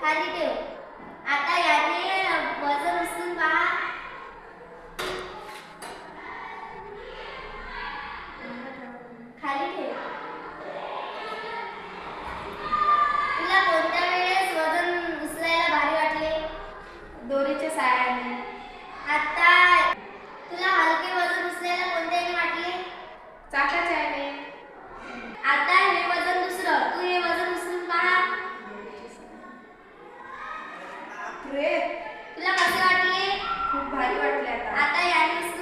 खाली ठेव. आता याने वजन उचलून पहा. खाली ठेव. तुला कोणत्या वेळेस वजन उचलायला भारी वाटले? दोरीच्या साहाय्याने. आता तुला हलके वजन उचलायला कोणत्याने वाटले? चाकाच्याने. आता हे वजन दुसरं. तू हे वजन उचलून पहा. बापरे, तुला कसे वाटले? खूप भारी वाटले. आता आता याने